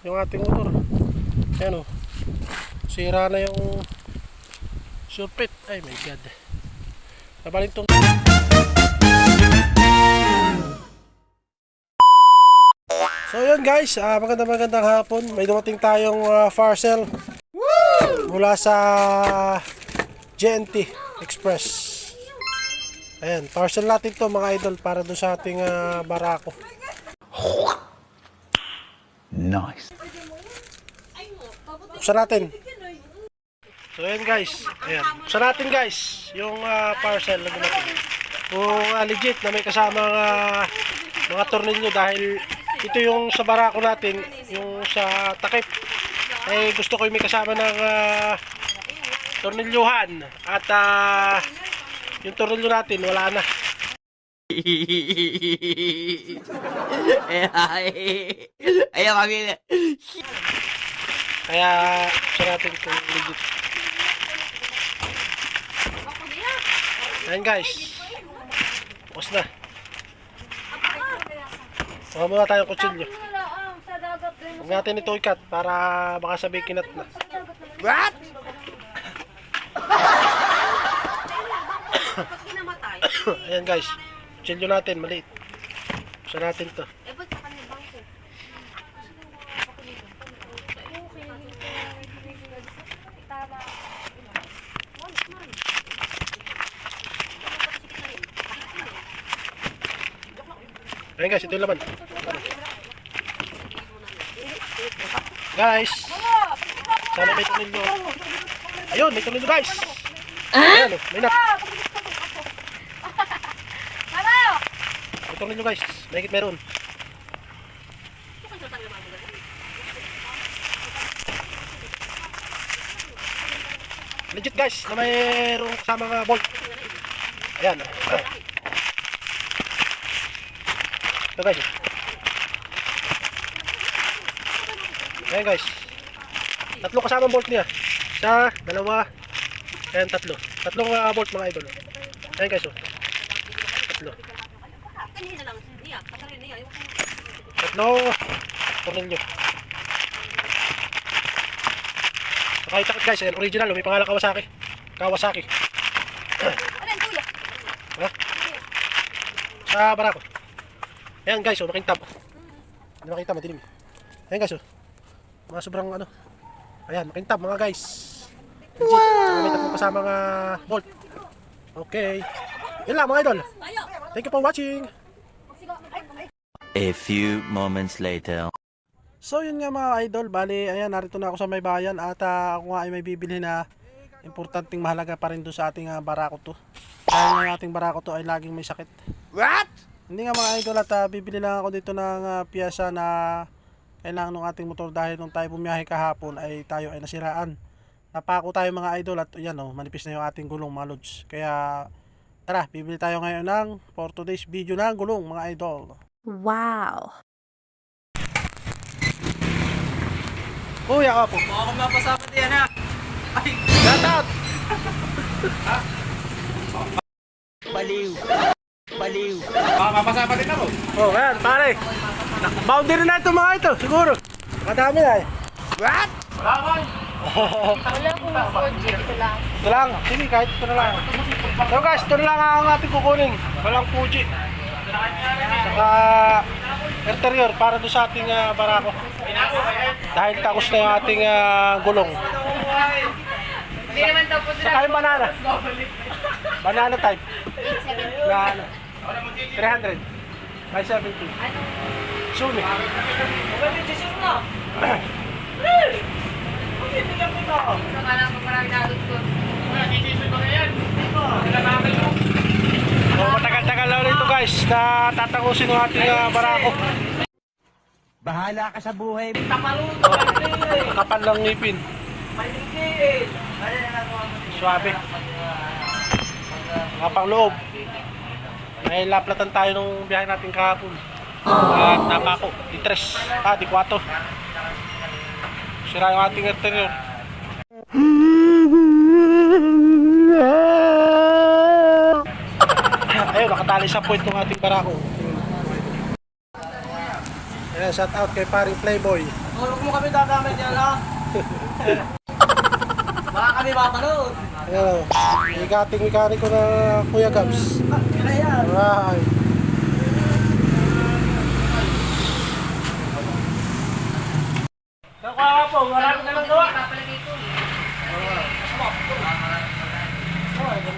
yung ating motor. Ayan o. Sira na yung surpit. Ay my god. Nabaling tong so yun guys, magandang hapon. May dumating tayong parcel mula sa JNT Express. Ayan, parcel natin to mga idol para doon sa ating barako. Nice. Buksan natin. So ayan guys, ayan. Buksan natin guys yung parcel na dumating. Kung legit na may kasamang mga tornilyo dahil ito yung sa barako natin, yung sa takip. Eh gusto ko yung may kasama ng tornilyuhan at yung tornilyo natin wala na. Ayaw kami. Kaya gusto natin kung legit. Ayan guys, bukas na. Baka muna tayong kutsilyo. Huwag natin ito ikat para baka sabi kinat na. What? Ayan guys, kutsilyo natin maliit. Gusto natin to. Ayan guys, ito yung laman. Guys, sana may tornilyo. Ayun, may tornilyo guys. Ayan o, may nut. May tornilyo guys, mahigit meron. Legit guys, na mayroong kasamang bolt. Ayan. Ito guys. Ayan guys. Tatlo kasamang bolt niya. Isa, dalawa, ayan tatlo. Tatlong bolt mga idol. Ayan guys oh. Tatlo. Tatlo tornilyo. Saka itakot guys, ayan original, may pangalan Kawasaki. Kawasaki. Ha? Sa barako. Ayan guys, oh, makintab. Hindi makita, madilim. Ayan guys, oh. Mga sobrang ano. Ayan, makintab mga guys. Legit. Saka may tatlong kasamang bolt. Okay. Yun lang mga idol. Thank you for watching. A few moments later. So yun nga mga idol, bali ayan narito na ako sa may bayan at ako nga ay may bibili na importanteng mahalaga pa rin doon sa ating barako to. Dahil ang ating barako to ay laging may sakit. What? Hindi nga mga idol at bibili lang ako dito ng piyesa na kailangan ng ating motor dahil nung tayo bumiyahe kahapon ay tayo ay nasiraan. Napako tayo mga idol at yan oh, manipis na yung ating gulong mga lods. Kaya tara, bibili tayo ngayon ng for today's video ng gulong mga idol. Wow! Kuya ka po. Baka kung mapasama diyan ha. Ay, Shout out! baliw. Baliw. Baka mapasama din ako. Oh, ayan, pare. Boundary na ito mga ito, siguro. Madami na eh. What? Wala pong 4G, ito lang. Ito lang, sige, kahit ito na lang. So guys, ito na lang ang ating kukunin. Walang Fuji. Saka interior para doon sa ating barako. Dahil takos na yung ating gulong. Hindi naman tapos Saka yung banana. Banana type. Na ano, 300. By 70. Sumi. Saka lang kung marami nagot ko. So matagal-tagal na ito guys na tatangusin yung ating barako. Bahala ka sa buhay. Kapal ng ngipin. Suabe. Mga pang loob. May laplatan tayo nung biyahe natin kahapon. At napako. Di 3. Di 4. Sira yung ating interior. Ayun, nakatali sa point ng ating barako. Ayan, shout out kay paring Playboy. Huwag mo kami dadamay niya lang. Baka kami mapanood. Ayan, igating mekaniko na Kuya Gabs. Kaya yan. Alright. Kaya po, marami na lang gawa. Papalagay ko.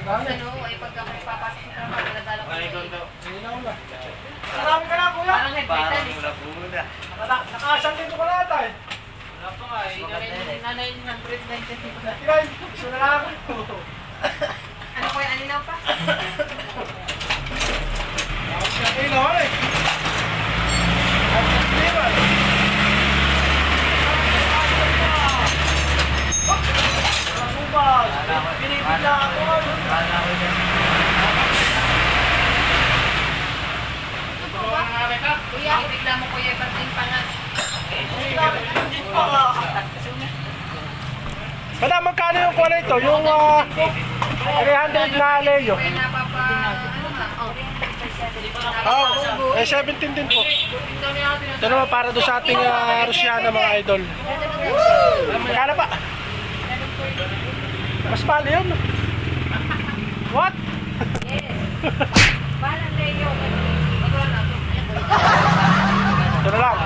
Ano, ay pagka may papasok ko naman, naladala ko. Marami ka na, Kuya. Parang headlight. Nakasang dito ka na tayo. Wala pa nga, nanay 190 na. Tigay, gusto na lang ako. Ano ko yung aninaw pa? Siya kayo naman eh. At sa tiwan. Binibigla ako. Kuya, ibigla mo kuya, ipating pangat. Madam, magkano yung kuha na ito? Yung 300 na Leo. Kuya, napapa... Ano ba? Oh, 17 din po. Ito naman para doon sa ating Rusyana mga idol. Magkano pa? Mas mahal yun. What? Yes. Parang Leo. Magwala. Ito na lang.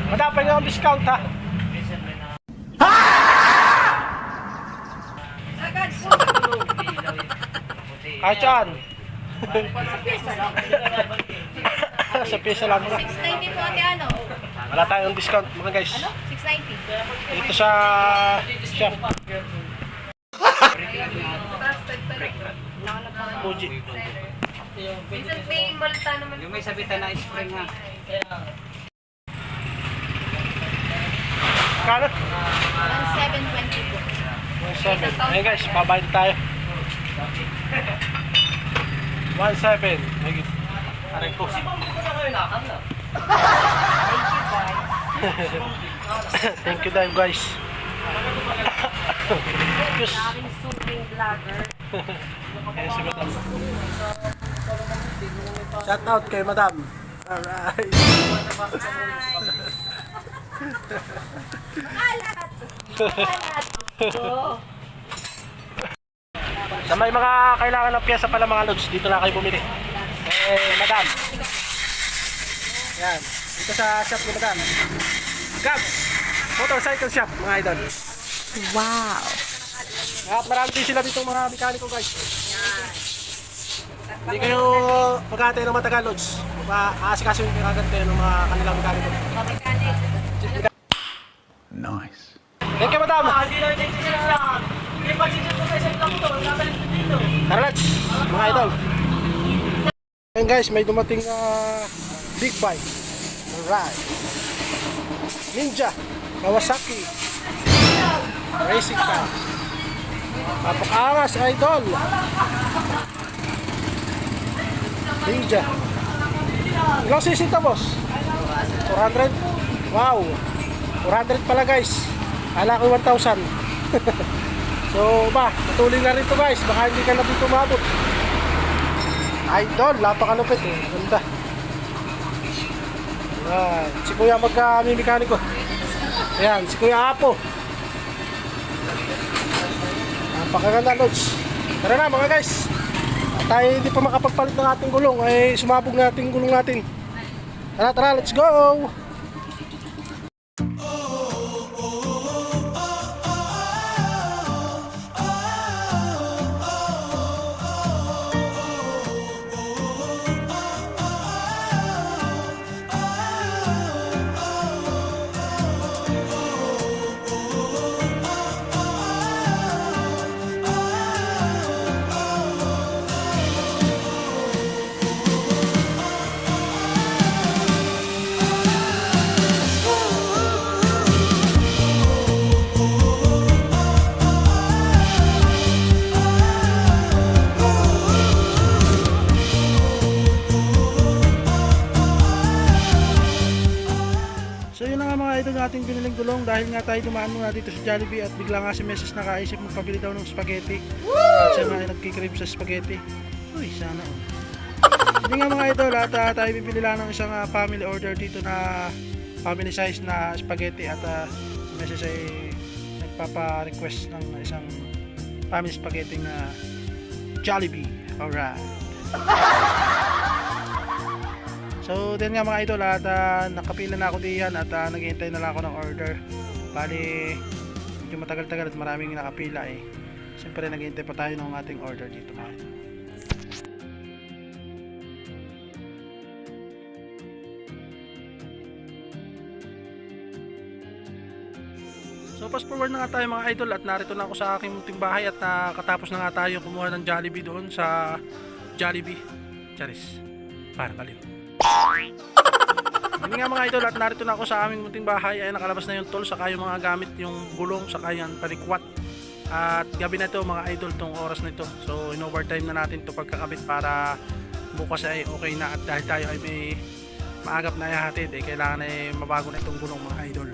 Madam, pwede yung discount ha. Sagad po. Kahit saan. Sa pisa lang muna. 690 po ate ano? Wala tayong discount mga guys. 690. Dito sa shop. Trusted pa rin. Fuji. Minsan may malta naman. Yung may sabitan na spring ha. Kano? 1720 po. 1.7. Ayun guys, babayad tayo. 1.7. Aray ko. Thank you Dave guys. Yes. Daming super vlogger. Ayan si madam. Shout out kay madam. Alright. Sa may mga kailangan ng piyesa pala mga lods, dito na kayo bumili. Madam. Yan. Dito sa shop ni madam. Gabs. Motorcycle shop mga idol. Wow. At marami din sila dito mga mekaniko guys. Hindi kayo mag-aantay ng matagal lods. Aasikaso yung kagante ng mga kanilang mekaniko. Nice. Thank you madam. Tara let's, mga idol. Ayan guys, may dumating na big bike. Alright. Ninja, Kawasaki, racing car. Papakangas, idol. Ninja. Ilang sisi ito, boss? 400? Wow. 400 pala guys. Kala ko 1,000. So ba, patuloy na rin to guys. Baka hindi ka na dito umabot. Idol, napakalupit eh. Ganda. Ayan, si Kuya magka-mekaniko. Ayan, si Kuya Apo. Napakaganda lods. Tara na mga guys. At tayo hindi pa makapagpalit ng ating gulong. Ay sumabog na ating gulong natin. Tara, tara, let's go! So yun na nga mga idol ng ating biniling gulong dahil nga tayo dumaan muna dito sa Jollibee at bigla nga si Mrs. nakaisip magpabili daw ng spaghetti at siya nga ay nagkikrib sa spaghetti. Uy, sana Hindi nga mga idol at tayo bibili lang ng isang family order dito na family size na spaghetti at message ay nagpapa-request ng isang family spaghetti na Jollibee. Alright. So, din nga mga idol at nakapila na ako diyan at naghihintay na lang ako ng order. Bali, medyo matagal-tagal at maraming nakapila eh. Siyempre naghihintay pa tayo ng ating order dito mga idol. So fast forward na nga tayo mga idol at narito na ako sa aking munting bahay at katapos na nga tayo kumuha ng Jollibee doon sa Jollibee. Charis. Para baliw. Hindi nga mga idol at narito na ako sa aming munting bahay ay nakalabas na yung tool saka yung mga gamit yung gulong saka yung palikwat. At gabi na ito mga idol tong oras na ito. So in overtime na natin ito pagkakabit para bukas ay okay na at dahil tayo ay may maagap na ihatid eh kailangan ay mabago na itong gulong mga idol.